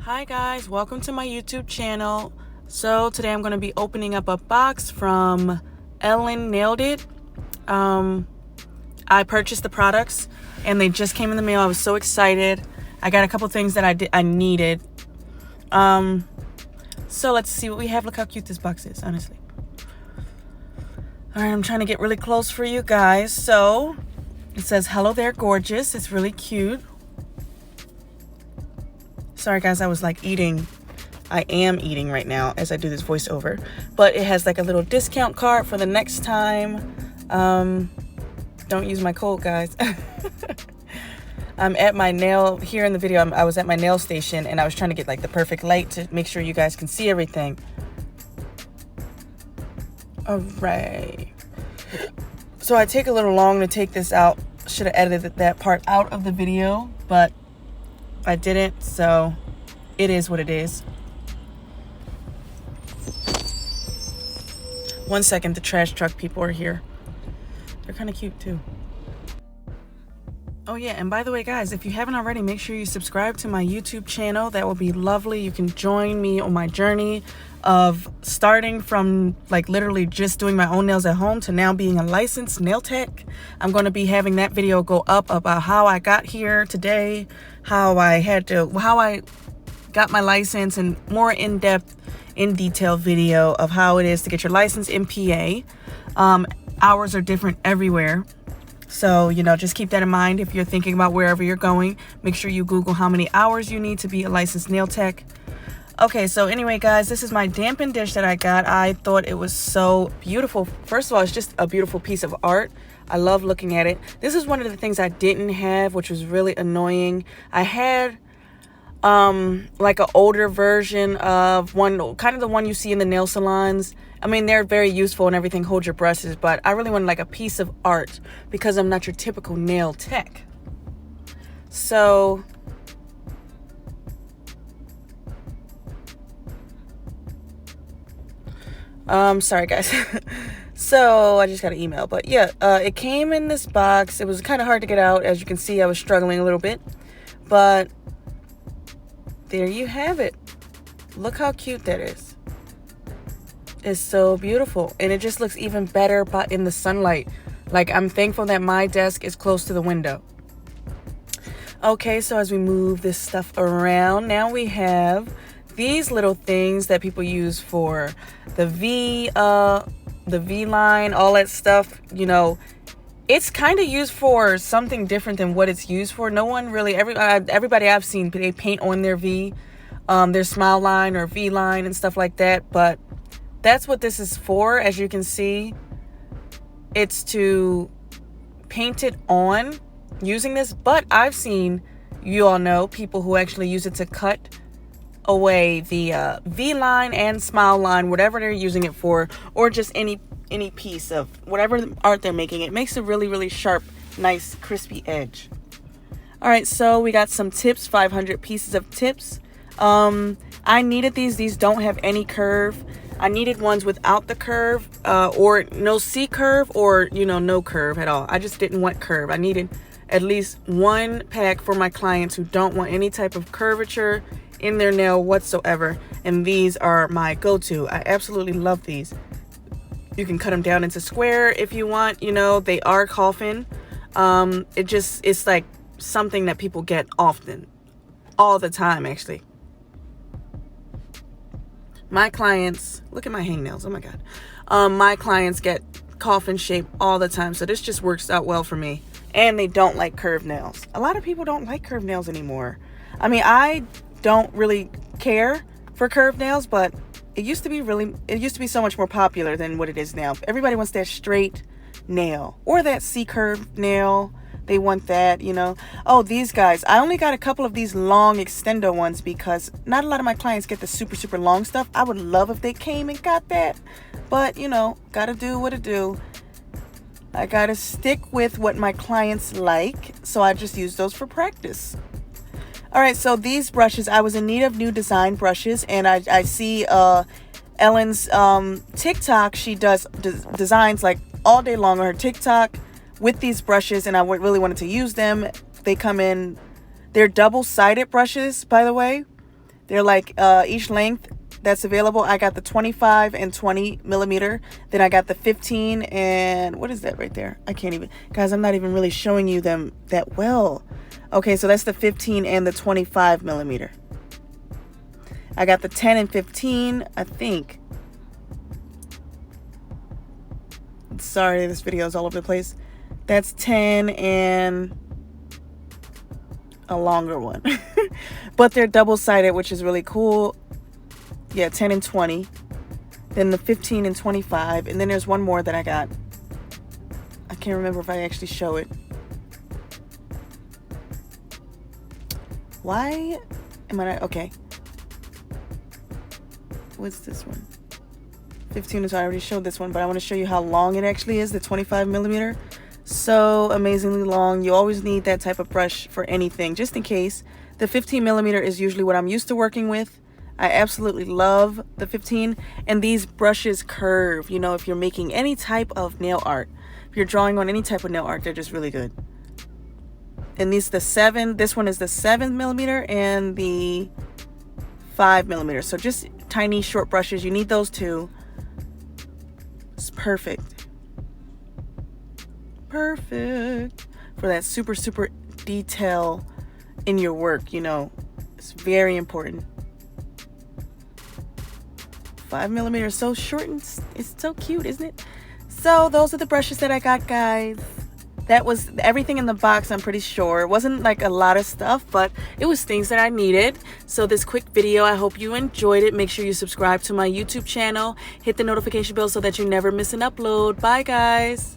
Hi guys, welcome to my YouTube channel. So today I'm going to be opening up a box from Ellen Nailed It. I purchased the products and they just came in the mail. I was so excited. I got a couple things that I needed. So let's see what we have. Look how cute this box is, honestly. All right, I'm trying to get really close for you guys. So it says, "Hello there, gorgeous." It's really cute. Sorry guys, I was like eating. I am eating right now as I do this voiceover. But it has like a little discount card for the next time. Don't use my code, guys. I'm at my nail, here in the video, I was at my nail station and I was trying to get like the perfect light to make sure you guys can see everything. All right. So I take a little long to take this out. Should have edited that part out of the video, but I didn't, so it is what it is. 1 second, the trash truck people are here. They're kind of cute too. Oh yeah, and by the way guys, if you haven't already, make sure you subscribe to my YouTube channel. That will be lovely. You can join me on my journey of starting from like literally just doing my own nails at home to now being a licensed nail tech. I'm going to be having that video go up about how I got here today, how I got my license, and more in-depth, in detail video of how it is to get your license in PA. Hours are different everywhere. So, you know, just keep that in mind if you're thinking about wherever you're going. Make sure you Google how many hours you need to be a licensed nail tech. Okay, so anyway, guys, this is my dampened dish that I got. I thought it was so beautiful. First of all, it's just a beautiful piece of art. I love looking at it. This is one of the things I didn't have, which was really annoying. I had like an older version of one, kind of the one you see in the nail salons. I mean, they're very useful and everything, hold your brushes, but I really wanted like a piece of art because I'm not your typical nail tech. So sorry guys. So I just got an email, but yeah, it came in this box. It was kind of hard to get out. As you can see, I was struggling a little bit, but there you have it. Look how cute that is. It's so beautiful, and it just looks even better in the sunlight. Like, I'm thankful that my desk is close to the window. Okay, so as we move this stuff around, now we have these little things that people use for the V line, all that stuff. You know, it's kind of used for something different than what it's used for. No one really, everybody I've seen, they paint on their V, their smile line or V line and stuff like that. But that's what this is for. As you can see, it's to paint it on using this. But I've seen, you all know, people who actually use it to cut away the V line and smile line, whatever they're using it for, or just any piece of whatever art they're making. It makes a really, really sharp, nice, crispy edge. All right, so we got some tips, 500 pieces of tips. I needed these. These don't have any curve. I needed ones without the curve, or no C curve, or, you know, no curve at all. I just didn't want curve. I needed at least one pack for my clients who don't want any type of curvature in their nail whatsoever. And these are my go-to. I absolutely love these. You can cut them down into square if you want. You know, they are coffin. It's like something that people get often, all the time, actually. My clients, look at my hangnails, oh my God. My clients get coffin shape all the time, so this just works out well for me. And they don't like curved nails. A lot of people don't like curved nails anymore. I mean, I don't really care for curved nails, but it used to be so much more popular than what it is now. Everybody wants that straight nail or that C-curved nail. They want that, you know. Oh, these guys, I only got a couple of these long extendo ones because not a lot of my clients get the super, super long stuff. I would love if they came and got that, but you know, gotta do what it do. I gotta stick with what my clients like, so I just use those for practice. All right, so these brushes, I was in need of new design brushes, and I see Ellen's TikTok. She does designs like all day long on her TikTok with these brushes, and I really wanted to use them. They come in, they're double-sided brushes, by the way. They're like each length that's available. I got the 25 and 20 millimeter. Then I got the 15 and what is that right there? I can't even, guys, I'm not even really showing you them that well. Okay, so that's the 15 and the 25 millimeter. I got the 10 and 15, I think. Sorry, this video is all over the place. That's 10 and a longer one. But they're double-sided, which is really cool. Yeah, 10 and 20. Then the 15 and 25. And then there's one more that I got. I can't remember if I actually show it. Why am I not? Okay. What's this one? 15 is, I already showed this one, but I want to show you how long it actually is, the 25 millimeter. So amazingly long. You always need that type of brush for anything, just in case. The 15 millimeter is usually what I'm used to working with. I absolutely love the 15, and these brushes curve. You know, if you're making any type of nail art, if you're drawing on any type of nail art, they're just really good. And this one is the 7 millimeter and the 5 millimeter. So just tiny short brushes. You need those too. It's perfect. Perfect for that super detail in your work. You know, it's very important. 5 millimeter is so short and it's so cute, isn't it? So those are the brushes that I got, guys. That was everything in the box, I'm pretty sure. It wasn't like a lot of stuff, but it was things that I needed. So this quick video, I hope you enjoyed it. Make sure you subscribe to my YouTube channel. Hit the notification bell so that you never miss an upload. Bye, guys.